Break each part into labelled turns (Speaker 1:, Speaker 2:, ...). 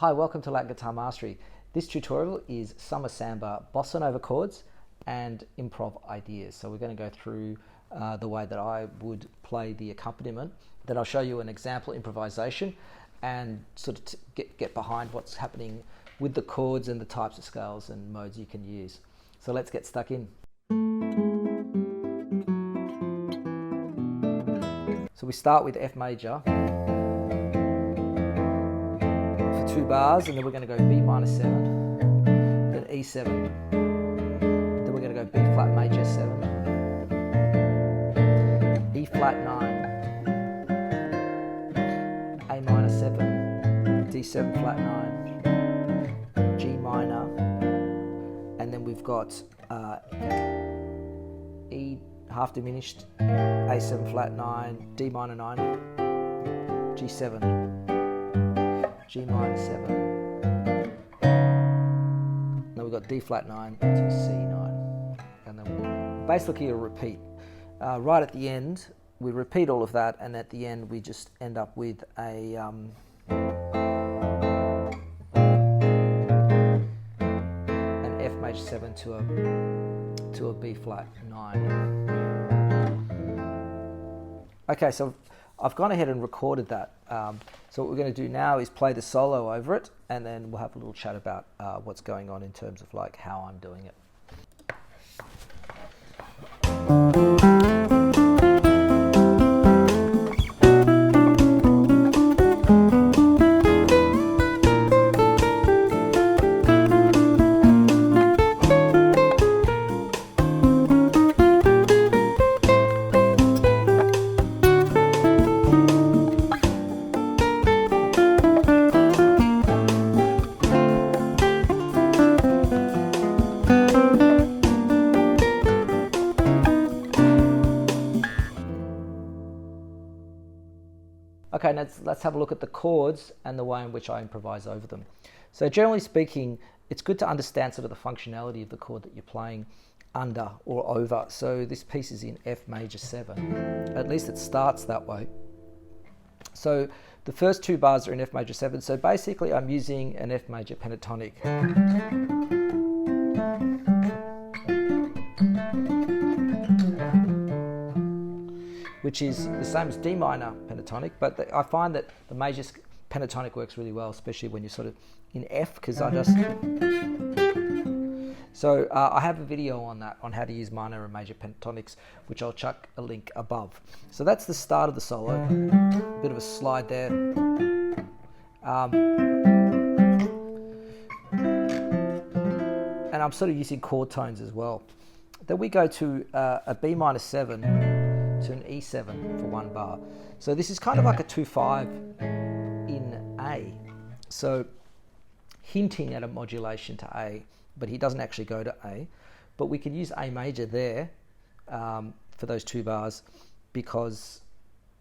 Speaker 1: Hi, welcome to Latin Guitar Mastery. This tutorial is Samba, Bossa Nova chords and improv ideas. So we're going to go through the way that I would play the accompaniment. Then I'll show you an example improvisation and sort of get behind what's happening with the chords and the types of scales and modes you can use. So let's get stuck in. So we start with F major. 2 bars, and then we're going to go B minor 7, then E7, then we're going to go B flat major 7, E flat 9, A minor 7, D7 flat 9, G minor, and then we've got E half diminished, A7 flat 9, D minor 9, G7, G minor 7. Then we've got D flat 9 to C9. And then we'll basically a repeat. Right at the end, we repeat all of that, and at the end we just end up with a an F major 7 to a B flat 9. Okay, so I've gone ahead and recorded that. So what we're going to do now is play the solo over it, and then we'll have a little chat about what's going on in terms of like how I'm doing it. Okay, let's have a look at the chords and the way in which I improvise over them. So generally speaking, it's good to understand sort of the functionality of the chord that you're playing under or over. So this piece is in F major 7. At least it starts that way. So the first 2 bars are in F major 7. So basically I'm using an F major pentatonic. Which is the same as D minor pentatonic, but I find that the major pentatonic works really well, especially when you're sort of in F, because I just... So I have a video on that, on how to use minor and major pentatonics, which I'll chuck a link above. So that's the start of the solo, a bit of a slide there. And I'm sort of using chord tones as well. Then we go to a B minor 7, to an E7 for 1 bar. So this is kind of like a 2/5 in A. So hinting at a modulation to A, but he doesn't actually go to A. But we can use A major there for those 2 bars because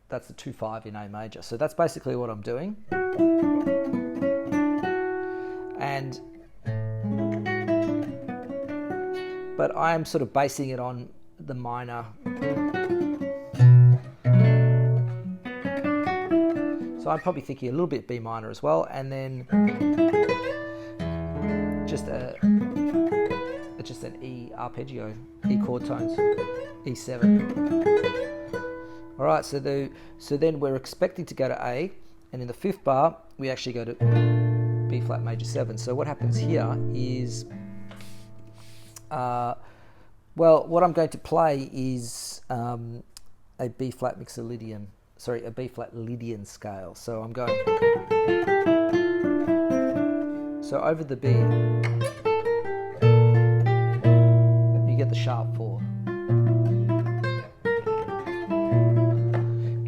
Speaker 1: that's the 2/5 in A major. So that's basically what I'm doing. But I am sort of basing it on the minor. So I'm probably thinking a little bit B minor as well, and then just an E arpeggio, E chord tones, E7. All right, so then we're expecting to go to A, and in the 5th bar we actually go to B flat major 7. So what happens here is, well, what I'm going to play is a B flat mixolydian. Sorry, a B flat Lydian scale. So I'm going. So over the B, you get the sharp 4.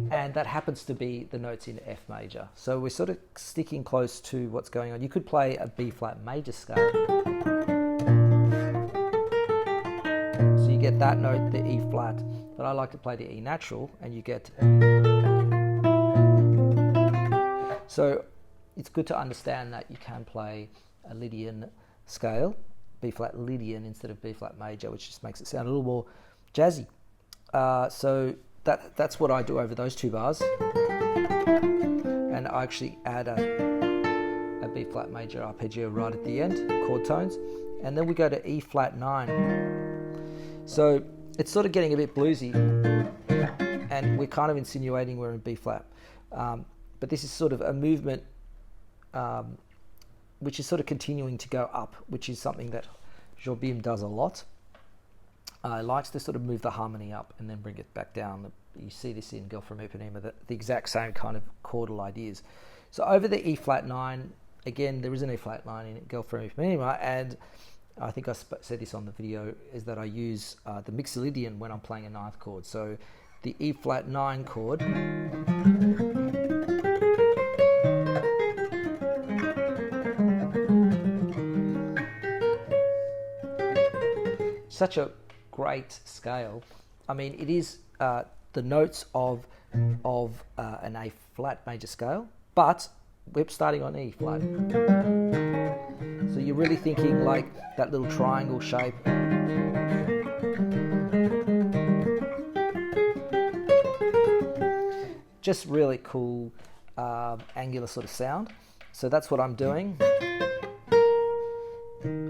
Speaker 1: And that happens to be the notes in F major. So we're sort of sticking close to what's going on. You could play a B flat major scale. So you get that note, the E flat, but I like to play the E natural, and you get. So it's good to understand that you can play a Lydian scale, B flat Lydian instead of B flat major, which just makes it sound a little more jazzy. So that's what I do over those 2 bars. And I actually add a a B flat major arpeggio right at the end, chord tones, and then we go to E flat 9. So it's sort of getting a bit bluesy, and we're kind of insinuating we're in B flat. But this is sort of a movement which is sort of continuing to go up, which is something that Jobim does a lot. Likes to sort of move the harmony up and then bring it back down. You see this in Girl from Ipanema, the exact same kind of chordal ideas. So over the E flat 9, again, there is an E flat 9 in Girl from Ipanema, and I think I said this on the video, is that I use the Mixolydian when I'm playing a ninth chord. So the E flat 9 chord, such a great scale. I mean, it is the notes of an A flat major scale, but we're starting on E flat. So you're really thinking like that little triangle shape. Just really cool angular sort of sound. So that's what I'm doing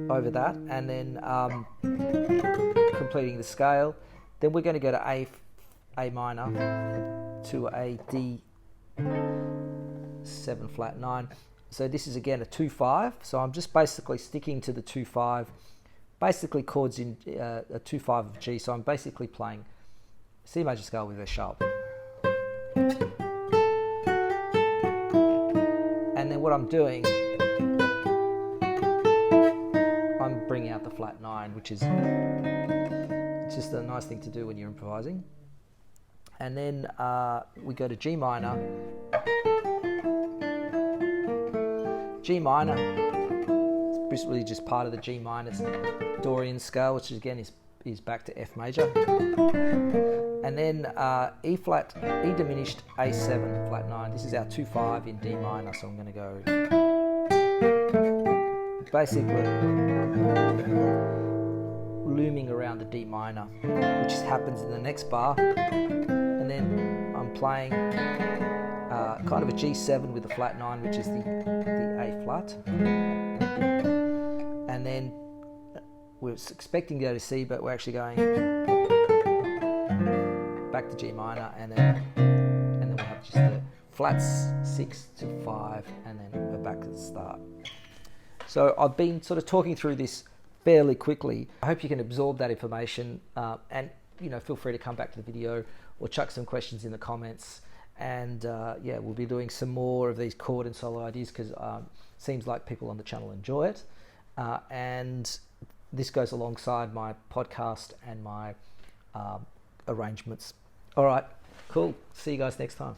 Speaker 1: over that, and then completing the scale. Then we're going to go to A minor to a D7 flat 9. So this is again a 2/5. So I'm just basically sticking to the 2/5, basically chords in a 2/5 of G. So I'm basically playing C major scale with a sharp. And then what I'm doing, I'm bringing out the flat 9, which is just a nice thing to do when you're improvising. And then we go to G minor. G minor, it's really just part of the G minor Dorian scale, which again is back to F major. And then E flat, E diminished, A7 flat 9. This is our 2/5 in D minor, so I'm going to go basically looming around the D minor, which happens in the next bar. And then I'm playing kind of a G7 with a flat 9, which is the A flat. And then we're expecting to go to C, but we're actually going back to G minor, and then we have just the flats 6 to 5, and then we're back to the start. So I've been sort of talking through this fairly quickly. I hope you can absorb that information, and feel free to come back to the video or chuck some questions in the comments. And we'll be doing some more of these chord and solo ideas, because seems like people on the channel enjoy it. And this goes alongside my podcast and my arrangements. All right, cool. See you guys next time.